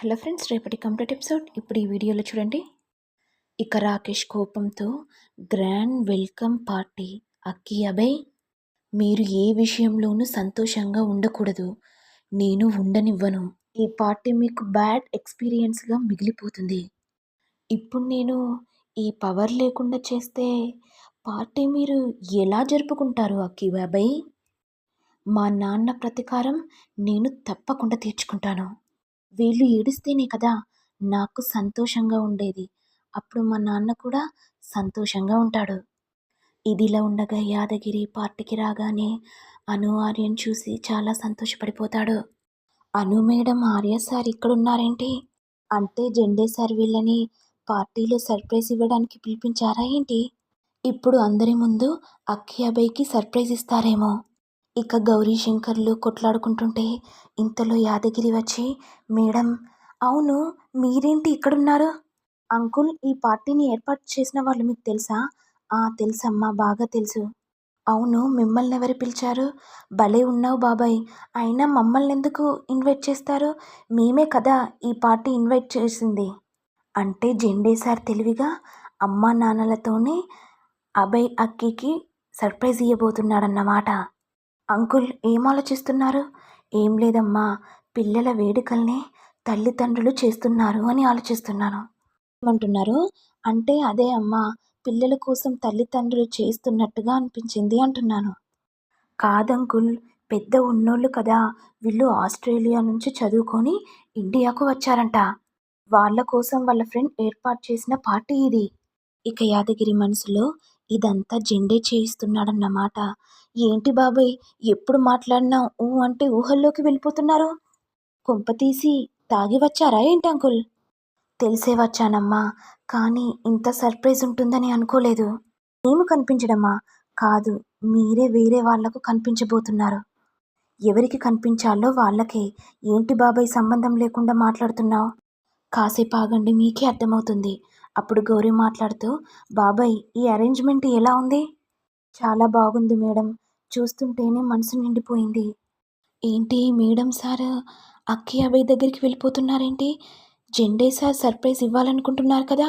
Hello friends, రేపటి complete episode ఇప్పుడు ఈ వీడియోలో చూడండి. ఇక రాకేష్ కోపంతో గ్రాండ్ వెల్కమ్ పార్టీ. అక్కి అభయ్, మీరు ఏ విషయంలోనూ సంతోషంగా ఉండకూడదు. నేను ఉండనివ్వను. ఈ పార్టీ మీకు బ్యాడ్ ఎక్స్పీరియన్స్గా మిగిలిపోతుంది. ఇప్పుడు నేను ఈ పవర్ లేకుండా చేస్తే పార్టీ మీరు ఎలా జరుపుకుంటారు అక్కి అభయ్? మా నాన్న ప్రతీకారం నేను తప్పకుండా తీర్చుకుంటాను. వీళ్ళు ఏడిస్తేనే కదా నాకు సంతోషంగా ఉండేది. అప్పుడు మా నాన్న కూడా సంతోషంగా ఉంటాడు. ఇదిలా ఉండగా యాదగిరి పార్టీకి రాగానే అను ఆర్యను చూసి చాలా సంతోషపడిపోతాడు. అను మేడం, ఆర్య సార్ ఇక్కడున్నారేంటి? అంటే జెండే సార్ వీళ్ళని పార్టీలో సర్ప్రైజ్ ఇవ్వడానికి పిలిపించారా ఏంటి? ఇప్పుడు అందరి ముందు అక్కి అభయ్కి సర్ప్రైజ్ ఇస్తారేమో. ఇక గౌరీ శంకర్లు కొట్లాడుకుంటుంటే ఇంతలో యాదగిరి వచ్చి, మేడం, అవును మీరేంటి ఇక్కడున్నారు? అంకుల్, ఈ పార్టీని ఏర్పాటు చేసిన వాళ్ళు మీకు తెలుసా? తెలుసమ్మా, బాగా తెలుసు. అవును, మిమ్మల్ని ఎవరు పిలిచారు? భలే ఉన్నావు బాబాయ్. అయినా మమ్మల్ని ఎందుకు ఇన్వైట్ చేస్తారు? మేమే కదా ఈ పార్టీ ఇన్వైట్ చేసింది. అంటే జెండే సార్ తెలివిగా అమ్మా నాన్నలతోనే అభయ్ అక్కికి సర్ప్రైజ్ ఇవ్వబోతున్నాడన్నమాట. అంకుల్, ఏం ఆలోచిస్తున్నారు? ఏం లేదమ్మా, పిల్లల వేడుకల్ని తల్లిదండ్రులు చేస్తున్నారు అని ఆలోచిస్తున్నాను. ఏమంటున్నారు? అంటే అదే అమ్మా, పిల్లల కోసం తల్లిదండ్రులు చేస్తున్నట్టుగా అనిపించింది అంటున్నాను. కాదంకుల్, పెద్ద ఉన్నోళ్ళు కదా, వీళ్ళు ఆస్ట్రేలియా నుంచి చదువుకొని ఇండియాకు వచ్చారంట. వాళ్ళ కోసం వాళ్ళ ఫ్రెండ్ ఏర్పాటు చేసిన పార్టీ ఇది. ఇక యాదగిరి మనసులో ఇదంతా జెండే చేయిస్తున్నాడన్నమాట. ఏంటి బాబాయ్, ఎప్పుడు మాట్లాడినా ఊ అంటే ఊహల్లోకి వెళ్ళిపోతున్నారు. కొంపతీసి తాగి వచ్చారా ఏంటి అంకుల్? తెలిసే వచ్చానమ్మా, కానీ ఇంత సర్ప్రైజ్ ఉంటుందని అనుకోలేదు. మేము కనిపించడమా? కాదు, మీరే వేరే వాళ్లకు కనిపించబోతున్నారు. ఎవరికి కనిపించాలో వాళ్ళకే. ఏంటి బాబాయ్, సంబంధం లేకుండా మాట్లాడుతున్నావు? కాసేపు ఆగండి, మీకే అర్థమవుతుంది. అప్పుడు గౌరీ మాట్లాడుతూ, బాబాయ్, ఈ అరేంజ్మెంట్ ఎలా ఉంది? చాలా బాగుంది మేడం, చూస్తుంటేనే మనసు నిండిపోయింది. ఏంటి మేడం సార్ అక్కి అభయ్ దగ్గరికి వెళ్ళిపోతున్నారేంటి? జెండే సార్ సర్ప్రైజ్ ఇవ్వాలనుకుంటున్నారు కదా,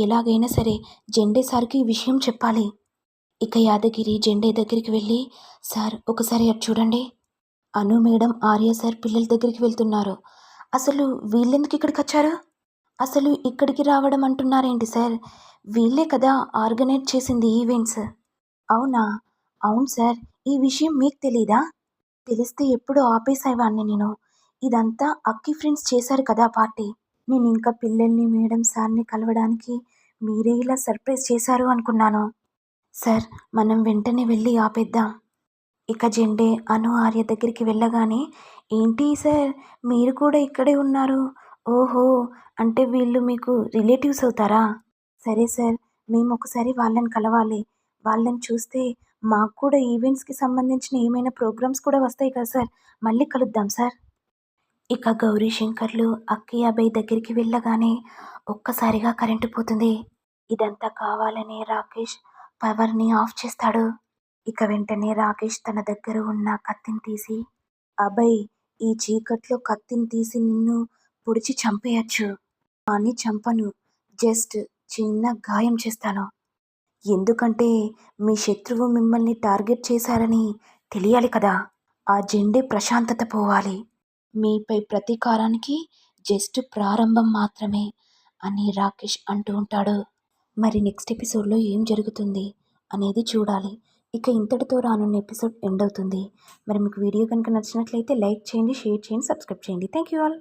ఎలాగైనా సరే జెండే సార్కి ఈ విషయం చెప్పాలి. ఇక యాదగిరి జెండే దగ్గరికి వెళ్ళి, సార్ ఒకసారి అటు చూడండి. అను మేడం, ఆర్య సార్ పిల్లల దగ్గరికి వెళ్తున్నారు. అసలు వీళ్ళెందుకు ఇక్కడికి వచ్చారు? అసలు ఇక్కడికి రావడం అంటున్నారేంటి సార్? వీళ్ళే కదా ఆర్గనైజ్ చేసింది ఈవెంట్స్. అవునా? అవును సార్, ఈ విషయం మీకు తెలీదా? తెలిస్తే ఎప్పుడూ ఆపేసేవాడిని నేను. ఇదంతా అక్కి ఫ్రెండ్స్ చేశారు కదా పార్టీ. నేను ఇంకా పిల్లల్ని, మేడం సార్ని కలవడానికి మీరే ఇలా సర్ప్రైజ్ చేశారు అనుకున్నాను. సార్, మనం వెంటనే వెళ్ళి ఆపేద్దాం. ఇక జెండే అను ఆర్య దగ్గరికి వెళ్ళగానే, ఏంటి సార్ మీరు కూడా ఇక్కడే ఉన్నారు? ఓహో, అంటే వీళ్ళు మీకు రిలేటివ్స్ అవుతారా? సరే సార్, మేము ఒకసారి వాళ్ళని కలవాలి. వాళ్ళని చూస్తే మాకు కూడా ఈవెంట్స్కి సంబంధించిన ఏమైనా ప్రోగ్రామ్స్ కూడా వస్తాయి కదా సార్. మళ్ళీ కలుద్దాం సార్. ఇక గౌరీ శంకర్లు అక్కి అభయ్ దగ్గరికి వెళ్ళగానే ఒక్కసారిగా కరెంటు పోతుంది. ఇదంతా కావాలనే రాకేష్ పవర్ని ఆఫ్ చేస్తాడు. ఇక వెంటనే రాకేష్ తన దగ్గర ఉన్న కత్తిని తీసి, అభయ్, ఈ చీకట్లో కత్తిని తీసి నిన్ను పొడిచి చంపేయచ్చు, కానీ చంపను, జస్ట్ చిన్న గాయం చేస్తాను. ఎందుకంటే మీ శత్రువు మిమ్మల్ని టార్గెట్ చేశారని తెలియాలి కదా. ఆ జెండే ప్రశాంతత పోవాలి. మీపై ప్రతీకారానికి జస్ట్ ప్రారంభం మాత్రమే అని రాకేష్ అంటూ ఉంటాడు. మరి నెక్స్ట్ ఎపిసోడ్లో ఏం జరుగుతుంది అనేది చూడాలి. ఇక ఇంతటితో రానున్న ఎపిసోడ్ ఎండ్ అవుతుంది. మరి మీకు వీడియో కనుక నచ్చినట్లయితే లైక్ చేయండి, షేర్ చేయండి, సబ్స్క్రైబ్ చేయండి. Thank you all.